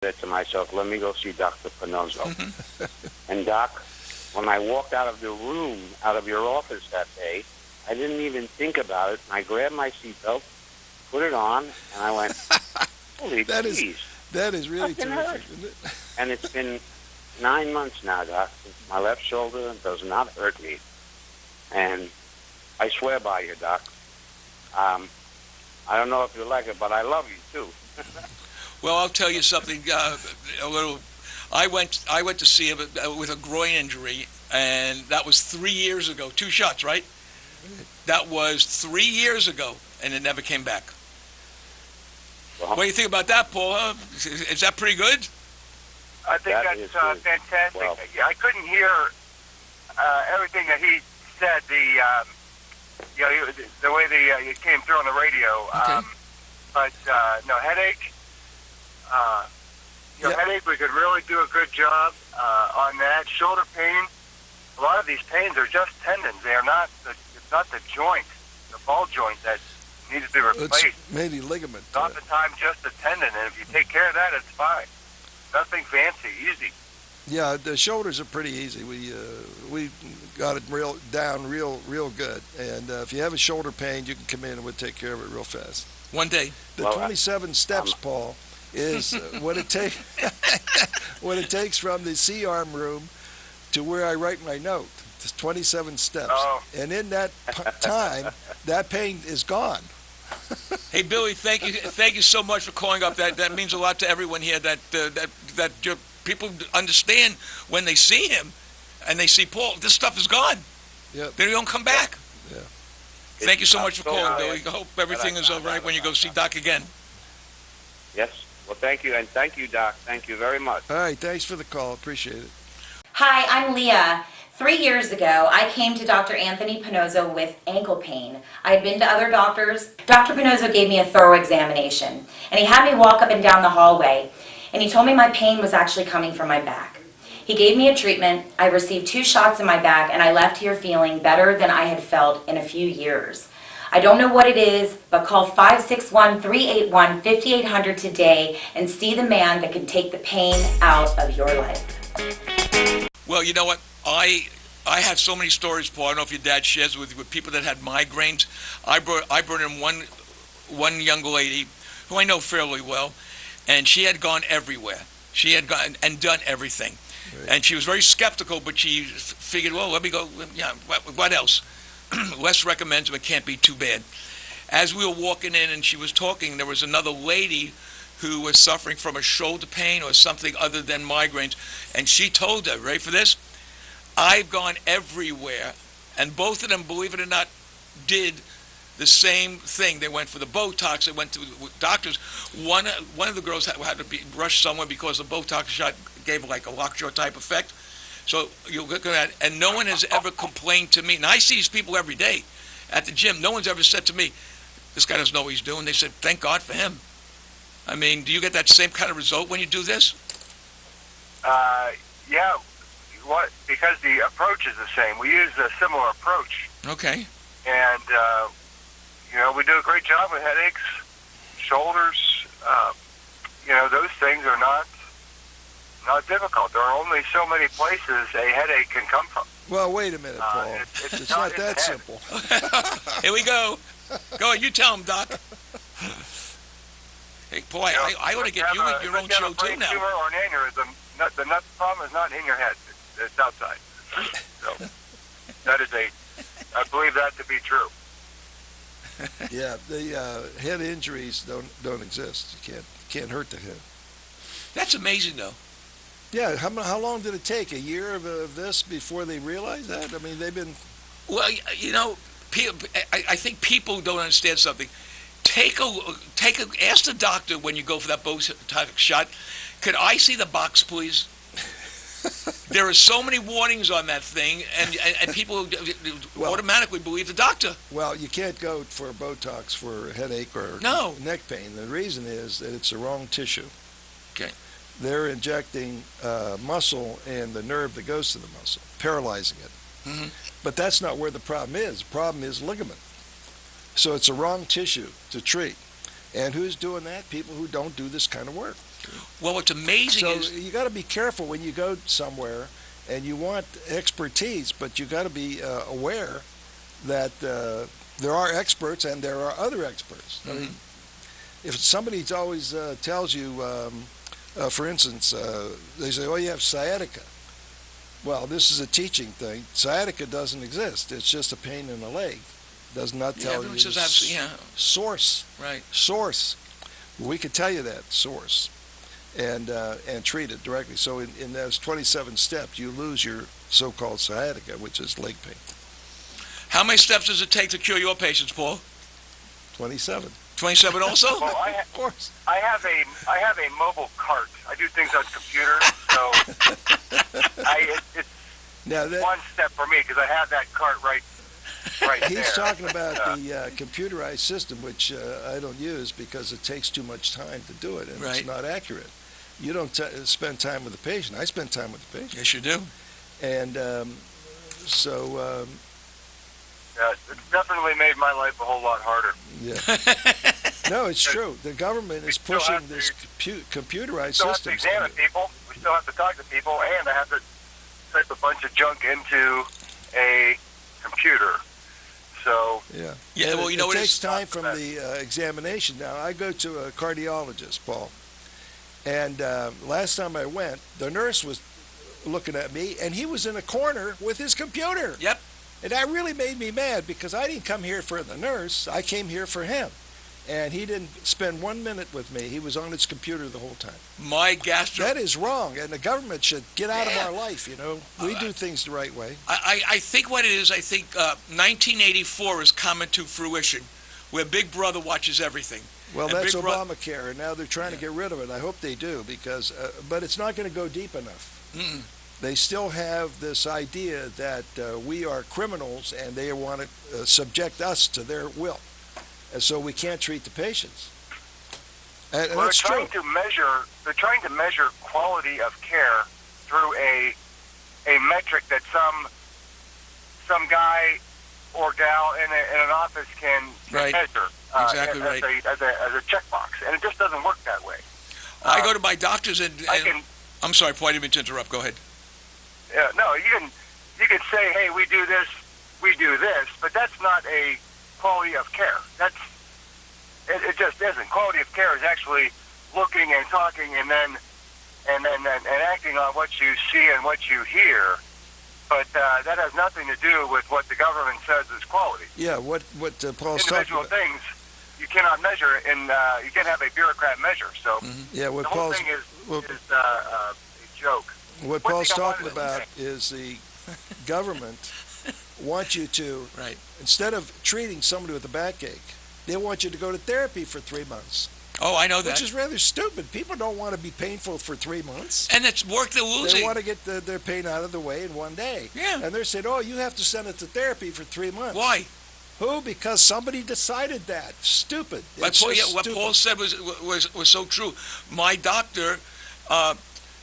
said to myself, let me go see Dr. Panozzo. And Doc, when I walked out of the room, out of your office that day, I didn't even think about it. I grabbed my seatbelt, put it on, and I went, holy jeez. That is really Fucking terrific, hurt. isn't it? And it's been 9 months now, Doc. My left shoulder does not hurt me. And I swear by you, Doc. I don't know if you like it, but I love you, too. Well, I'll tell you something. A little. I went to see him with a groin injury, and that was 3 years ago. 2 shots, right? That was 3 years ago, and it never came back. Well, What do you think about that, Paul? Huh? Is that pretty good? I think That that's is good. fantastic. Well, Yeah, I couldn't hear everything that he said. The way it came through on the radio. Okay. But no headache. Yep. Headache. We could really do a good job on that. Shoulder pain. A lot of these pains are just tendons. They are not. It's not the joint, the ball joint that needs to be replaced. It's maybe ligament. Not the time, just the tendon. And if you take care of that, it's fine. Nothing fancy, easy. Yeah, the shoulders are pretty easy. We got it real good. And if you have a shoulder pain, you can come in and we'll take care of it real fast. One day. The Well, 27 steps, Paul, is what it takes from the C-arm room to where I write my note. It's 27 steps. Oh. And in that time, that pain is gone. Hey, Billy, thank you so much for calling up. That means a lot to everyone here. That people understand when they see him, and they see Paul. This stuff is gone. Yep. They don't come back. Yeah. Thank you so much for so calling, high. Billy. I hope everything is all right when you go see Doc again. yes. Well, thank you. And thank you, Doc. Thank you very much. All right, thanks for the call. Appreciate it. Hi, I'm Leah. 3 years ago, I came to Dr. Anthony Panozzo with ankle pain. I had been to other doctors. Dr. Panozzo gave me a thorough examination, and he had me walk up and down the hallway, and he told me my pain was actually coming from my back. He gave me a treatment. I received 2 shots in my back, and I left here feeling better than I had felt in a few years. I don't know what it is, but call 561-381-5800 today and see the man that can take the pain out of your life. Well, you know what? I have so many stories, Paul. I don't know if your dad shares with people that had migraines. I brought in one young lady who I know fairly well, and she had gone everywhere. She had gone and done everything. Right. And she was very skeptical, but she figured, well, let me go. Yeah, what else? Les recommends it can't be too bad. As we were walking in and she was talking, there was another lady who was suffering from a shoulder pain or something other than migraines, and she told her, ready for this? I've gone everywhere, and both of them, believe it or not, did the same thing. They went for the Botox. They went to doctors. One of the girls had to be rushed somewhere because the Botox shot gave like a lockjaw type effect. So you look at that, and no one has ever complained to me. And I see these people every day at the gym. No one's ever said to me, this guy doesn't know what he's doing. They said, thank God for him. I mean, do you get that same kind of result when you do this? Yeah. Because the approach is the same. We use a similar approach. Okay. And, we do a great job with headaches, shoulders. Those things are not difficult. There are only so many places a headache can come from. Well, wait a minute, Paul. It's not in that the head. simple. Here we go. Go ahead, you tell him, Doc. Hey, Paul, I ought to get you your own show too now. Tumor or an aneurysm, the nut problem is not in your head. It's outside. So I believe that to be true. Yeah, the head injuries don't exist. You can't hurt the head. That's amazing, though. Yeah, how long did it take? A year of this before they realized that? I mean, they've been... Well, I think people don't understand something. Ask the doctor when you go for that Botox shot, could I see the box, please? There are so many warnings on that thing, and people automatically believe the doctor. Well, you can't go for Botox for headache or neck pain. The reason is that it's the wrong tissue. Okay. They're injecting muscle and the nerve that goes to the muscle, paralyzing it. Mm-hmm. But that's not where the problem is. The problem is ligament. So it's the wrong tissue to treat. And who's doing that? People who don't do this kind of work. Well, what's amazing So is you got to be careful when you go somewhere, and you want expertise, but you got to be aware that there are experts and there are other experts. I mean, if somebody always tells you, for instance, they say, "Oh, you have sciatica." Well, this is a teaching thing. Sciatica doesn't exist. It's just a pain in the leg. Does not tell everyone you says the source. right. Source. We could tell you that source, and treat it directly. So in those 27 steps, you lose your so-called sciatica, which is leg pain. How many steps does it take to cure your patients, Paul? 27. 27 also? Well, Of course. I have a mobile cart. I do things on computers, so it's Now that one step for me because I have that cart right there. he's talking about the computerized system, which I don't use because it takes too much time to do it, and Right. it's not accurate. You don't spend time with the patient. I spend time with the patient, Yes, you do. and so It's definitely made my life a whole lot harder. yeah. No, it's true. The government is still pushing have this computerized We still have to system. examine people. We still have to talk to people, and I have to type a bunch of junk into a computer. So Yeah. Yeah, And well, you know it what takes is time from the examination. Now, I go to a cardiologist, Paul, and last time I went, the nurse was looking at me, and he was in a corner with his computer. Yep. And that really made me mad because I didn't come here for the nurse. I came here for him. And he didn't spend 1 minute with me. He was on his computer the whole time. My gastro. That is wrong, and the government should get out Yeah. of our life, you know. We do things the right way. I think what it is, I think 1984 is coming to fruition, where Big Brother watches everything. Well, And that's Big Bro- Obamacare, and now they're trying to get rid of it. I hope they do, because, but it's not going to go deep enough. Mm-mm. They still have this idea that we are criminals, and they want to subject us to their will, and so we can't treat the patients. And well, that's true. they're trying to measure quality of care through a metric that some guy or gal in an office can Right. measure Exactly right. as a checkbox, and it just doesn't work that way. I go to my doctors and I can I'm sorry, Paul, I didn't mean to interrupt. Go ahead. no, you can say, hey, we do this, but that's not a quality of care. It just isn't. Quality of care is actually looking and talking and then acting on what you see and what you hear. But that has nothing to do with what the government says is quality. Yeah, what Paul's talking Individual about. things you cannot measure, and you can't have a bureaucrat measure. So Yeah, what the whole Paul's thing is well- a joke. what One Paul's thing I talking wanted to about is the government wants you to, Right. instead of treating somebody with a backache, they want you to go to therapy for 3 months, Oh, I know that. which is rather stupid. People don't want to be painful for 3 months. And it's work they're They losing. want to get their pain out of the way in one day. Yeah. And they're saying, oh, you have to send it to therapy for 3 months. Why? Who? Because somebody decided that. Stupid. But It's Paul, just what stupid. Paul said was so true. My doctor,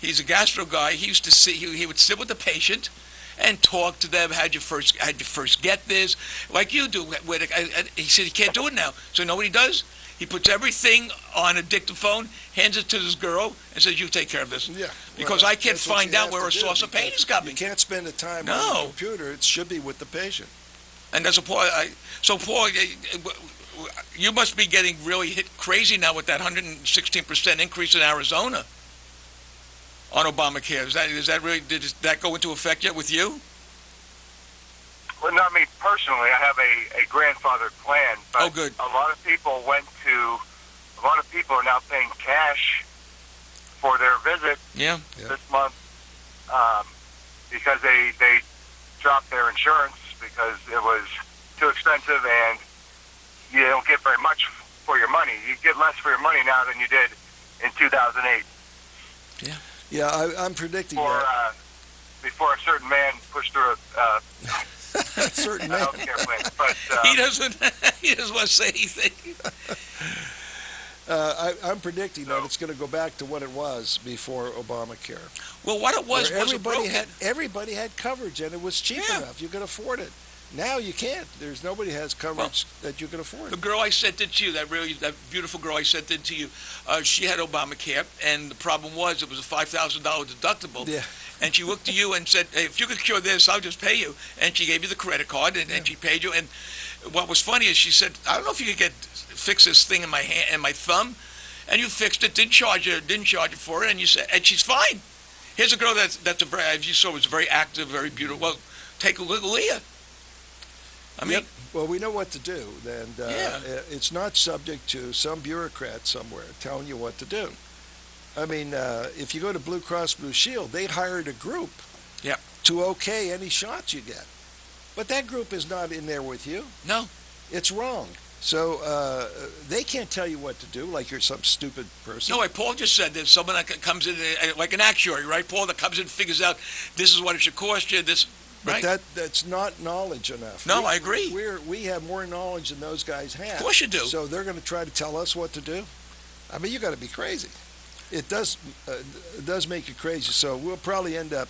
he's a gastro guy. He used to he would sit with the patient and talk to them. How'd you first get this? Like you do. He said he can't do it now. So you know what he does? He puts everything on a dictaphone, hands it to this girl, and says, "You take care of this." Yeah. Because well, I can't that's what find you out have where to a do, source of pain because is coming. You can't spend the time on No. the computer. It should be with the patient. And that's a Paul. So Paul, you must be getting really hit crazy now with that 116% increase in Arizona on Obamacare. Did that go into effect yet with you? Well, not me personally. I have a grandfather plan, but Oh, good. a lot of people are now paying cash for their visit Yeah. Yeah. this month because they dropped their insurance because it was too expensive and you don't get very much for your money. You get less for your money now than you did in 2008 Yeah, I'm predicting before a certain man pushed through a certain man. health care plan. But He doesn't. He doesn't want to say anything. I'm predicting that it's going to go back to what it was before Obamacare. Well, what it was Where a broken. everybody had coverage and it was cheap Yeah. enough. You could afford it. Now you can't. There's nobody has coverage that you can afford. The girl I sent it to you, that beautiful girl I sent it to you, she had Obamacare, and the problem was it was a $5,000 deductible. Yeah. And she looked to you and said, hey, if you could cure this, I'll just pay you. And she gave you the credit card, and she paid you. And what was funny is she said, I don't know if you could fix this thing in my hand and my thumb. And you fixed it, didn't charge her for it, and you said, and she's fine. Here's a girl that's a very, as you saw, was very active, very beautiful. Well, take a look at Leah. I mean, Yep. Well, we know what to do, and it's not subject to some bureaucrat somewhere telling you what to do. I mean, if you go to Blue Cross Blue Shield, they hired a group Yep. to okay any shots you get. But that group is not in there with you. No. It's wrong. So they can't tell you what to do, like you're some stupid person. No, like Paul just said, there's someone that comes in, like an actuary, right, Paul, that comes in and figures out this is what it should cost you, this, But right? that's not knowledge enough. No, I agree. We have more knowledge than those guys have. Of course you do. So they're going to try to tell us what to do? I mean, you got to be crazy. It does make you crazy. So we'll probably end up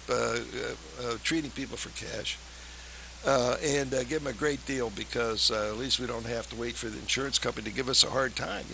treating people for cash and give them a great deal because at least we don't have to wait for the insurance company to give us a hard time.